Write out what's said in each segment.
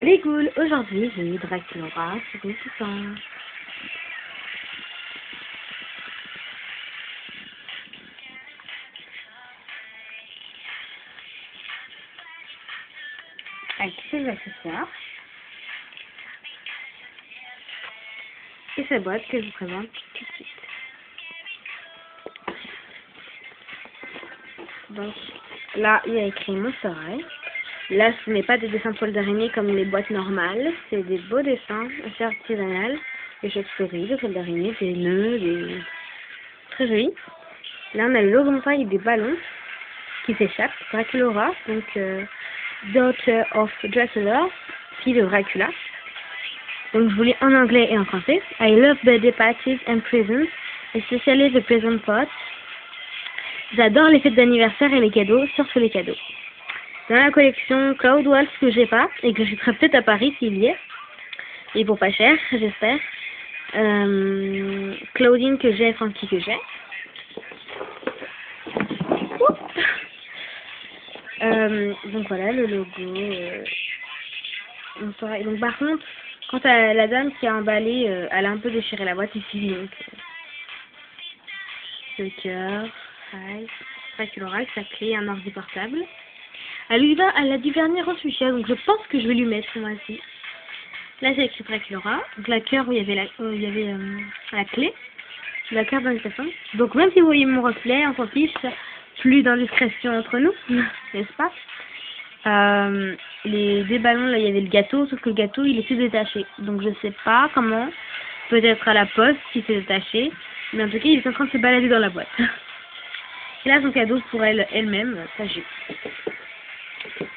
Les ghouls, aujourd'hui j'ai eu Draculaura sur une puissance. Avec ses accessoires. Et sa boîte que je vous présente tout de suite. Donc là il y a écrit Monster High. Là ce n'est pas des dessins de poils d'araignée comme les boîtes normales, c'est des beaux dessins assez artisanales, des chauves-souris, des poils d'araignée, des nœuds, des... très jolis. Là on a le logo Monster High avec des ballons qui s'échappent. Draculaura, donc Daughter of Dracula, fille de Dracula. Donc je vous lis en anglais et en français. I love birthday parties and presents, especially the present parts. J'adore les fêtes d'anniversaire et les cadeaux, surtout les cadeaux. Dans la collection Cloud Waltz que j'ai pas, et que je serai peut-être à Paris s'il y est, et pour pas cher, j'espère. Claudine que j'ai, Frankie que j'ai. Donc voilà le logo. Donc par contre, quand la dame qui a emballé, elle a un peu déchiré la boîte ici, donc le cœur, Draculaura, sa clé, un ordi portable. Elle a du vernis rose fuchsia, donc je pense que je vais lui mettre moi aussi. Là j'ai écrit Draculaura, donc la cœur où il y avait la clé, la carte d'invitation. Donc même si vous voyez mon reflet, on s'en fiche, plus d'indiscrétion entre nous, n'est-ce pas? Des ballons, là il y avait le gâteau, sauf que le gâteau il est tout détaché, donc je sais pas comment, peut-être à la poste si c'est détaché, mais en tout cas il est en train de se balader dans la boîte. Et là son cadeau pour elle-même, sa jupe.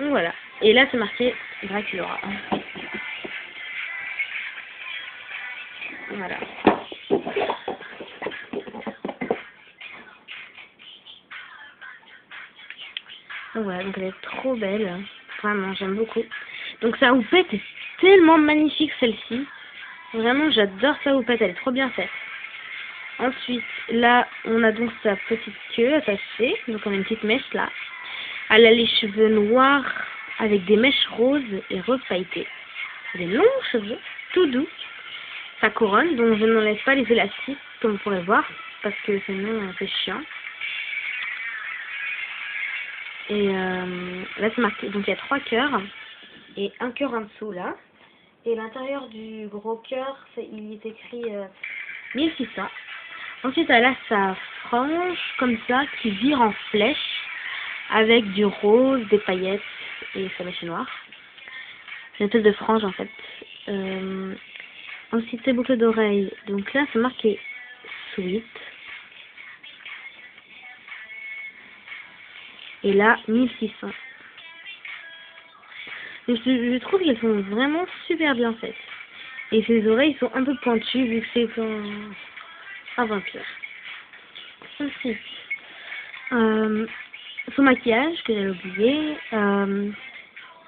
Donc voilà, et là c'est marqué Draculaura. Voilà. Donc voilà, donc elle est trop belle, vraiment j'aime beaucoup. Donc sa houppette est tellement magnifique celle-ci, vraiment j'adore sa houppette, elle est trop bien faite. Ensuite là on a donc sa petite queue attachée, donc on a une petite mèche là. Elle a les cheveux noirs avec des mèches roses et rose pailletées. Des longs cheveux, tout doux. Sa couronne, dont je n'enlève pas les élastiques comme vous pourrez voir, parce que sinon c'est chiant. Et là c'est marqué, donc il y a 3 cœurs et un cœur en dessous là. Et l'intérieur du gros cœur, il est écrit 1600. Ensuite elle a sa frange comme ça qui vire en flèche avec du rose, des paillettes et sa mèche noire. C'est une espèce de frange en fait. Ensuite ses boucles d'oreilles, donc là c'est marqué Sweet. Et là, 1600. Je trouve qu'elles sont vraiment super bien faites. Et ses oreilles sont un peu pointues vu que c'est un vampire. Ensuite, son maquillage que j'avais oublié.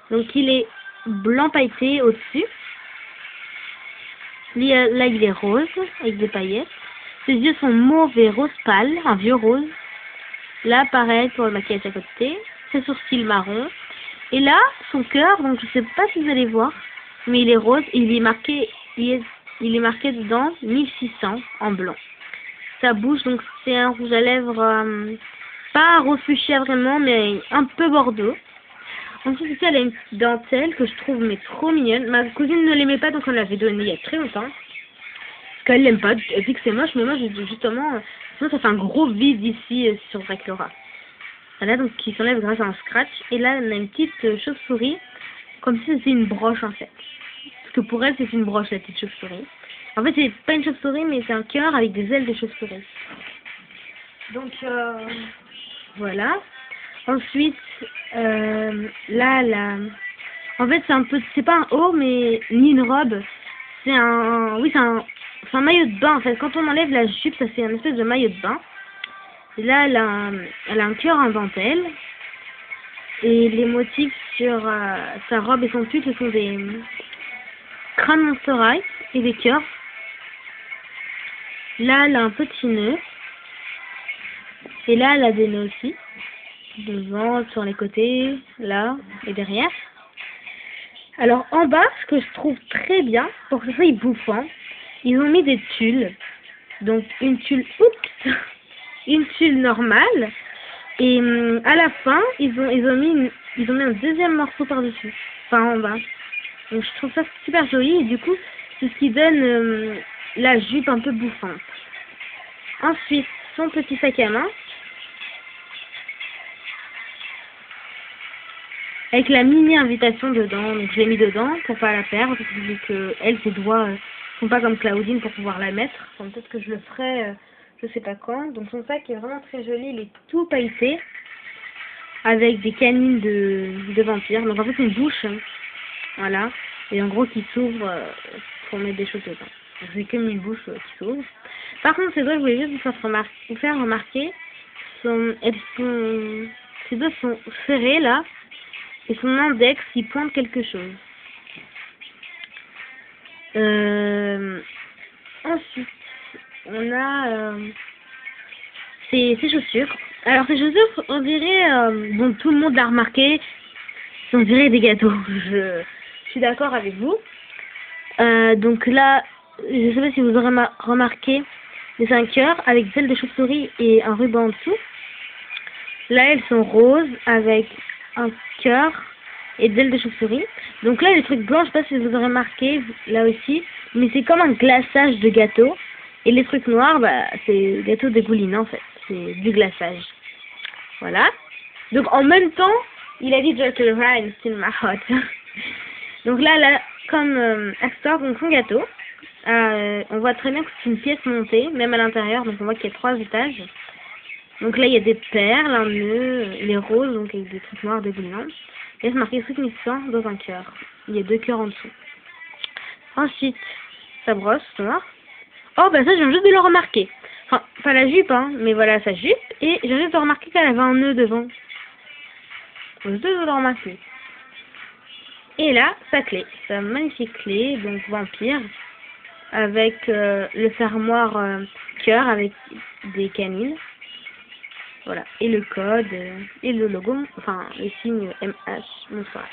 Donc il est blanc pailleté au-dessus. Là il est rose avec des paillettes. Ses yeux sont mauve et rose pâle, un vieux rose. Là, pareil pour le maquillage à côté. Ses sourcils marron. Et là, son cœur, donc je sais pas si vous allez voir, mais il est rose et il est marqué dedans 1600 en blanc. Sa bouche, donc c'est un rouge à lèvres, pas rose fuchsia vraiment, mais un peu bordeaux. Ensuite, ici, elle a une petite dentelle que je trouve mais trop mignonne. Ma cousine ne l'aimait pas, donc on l'avait donnée il y a très longtemps. Parce qu'elle l'aime pas, elle dit que c'est moche, mais moi, justement, sinon ça fait un gros vide ici sur Draculaura. Voilà, donc qui s'enlève grâce à un scratch. Et là, on a une petite chauve-souris, comme si c'était une broche en fait. Parce que pour elle, c'est une broche, la petite chauve-souris. En fait, c'est pas une chauve-souris, mais c'est un cœur avec des ailes de chauve-souris. Donc, voilà. Ensuite, là, en fait, c'est pas un haut, mais ni une robe. C'est un maillot de bain en fait. Quand on enlève la jupe, ça fait un espèce de maillot de bain. Et là, elle a un cœur en dentelle. Et les motifs sur sa robe et son pull, ce sont des crânes Monster High et des cœurs. Là, elle a un petit nœud. Et là, elle a des nœuds aussi. Devant, sur les côtés, là et derrière. Alors en bas, ce que je trouve très bien, pour que ce soit bouffant, ils ont mis des tulles. Donc une tulle, oups, une tulle normale. Et à la fin, ils ont mis un deuxième morceau par-dessus, enfin en bas. Donc je trouve ça super joli et du coup, c'est ce qui donne la jupe un peu bouffante. Ensuite, son petit sac à main. Avec la mini invitation dedans, donc je l'ai mis dedans pour pas la perdre, vu que elle, ses doigts sont pas comme Claudine pour pouvoir la mettre. Enfin, peut-être que je le ferai, je sais pas quand. Donc son sac est vraiment très joli, il est tout pailleté, avec des canines de vampire. Donc en fait c'est une bouche, hein. Voilà, et en gros qui s'ouvre pour mettre des choses dedans. Donc j'ai que une bouche qui s'ouvre. Par contre ces doigts, je voulais juste vous faire remarquer, ces doigts sont serrés là. Et son index, il pointe quelque chose. Ensuite, on a ses chaussures. Alors, ces chaussures, on dirait, bon, tout le monde l'a remarqué, on dirait des gâteaux. Je suis d'accord avec vous. Donc là, je sais pas si vous aurez remarqué, mais c'est un cœur avec des ailes de chauve-souris et un ruban en dessous. Là, elles sont roses avec un cœur et des ailes de chauve-souris. Donc là, les trucs blancs, je sais pas si vous aurez remarqué, là aussi, mais c'est comme un glaçage de gâteau. Et les trucs noirs, bah, c'est gâteau dégoulinant en fait. C'est du glaçage. Voilà. Donc en même temps, il a dit Jekyll Hyde, c'est ma hot. Donc là, comme Astor, donc son gâteau, on voit très bien que c'est une pièce montée, même à l'intérieur, donc on voit qu'il y a 3 étages. Donc là, il y a des perles, un nœud, les roses, donc avec des trucs noirs dégoulinants. Et c'est marqué Sweet Missant dans un cœur. Il y a 2 cœurs en dessous. Ensuite, sa brosse noire. Oh, bah ça, je viens juste de le remarquer. Enfin, pas la jupe, hein, mais voilà sa jupe. Et je viens juste de remarquer qu'elle avait un nœud devant. Je viens juste de le remarquer. Et là, sa clé. Sa magnifique clé, donc vampire. Avec le fermoir cœur avec des canines. Voilà, et le code, et le logo, enfin, les signes MH, bonsoir.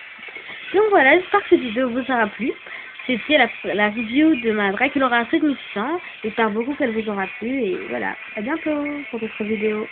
Donc voilà, j'espère que cette vidéo vous aura plu. C'était la review de ma Draculaura Sweet Missant. J'espère beaucoup qu'elle vous aura plu, et voilà, à bientôt pour d'autres vidéos.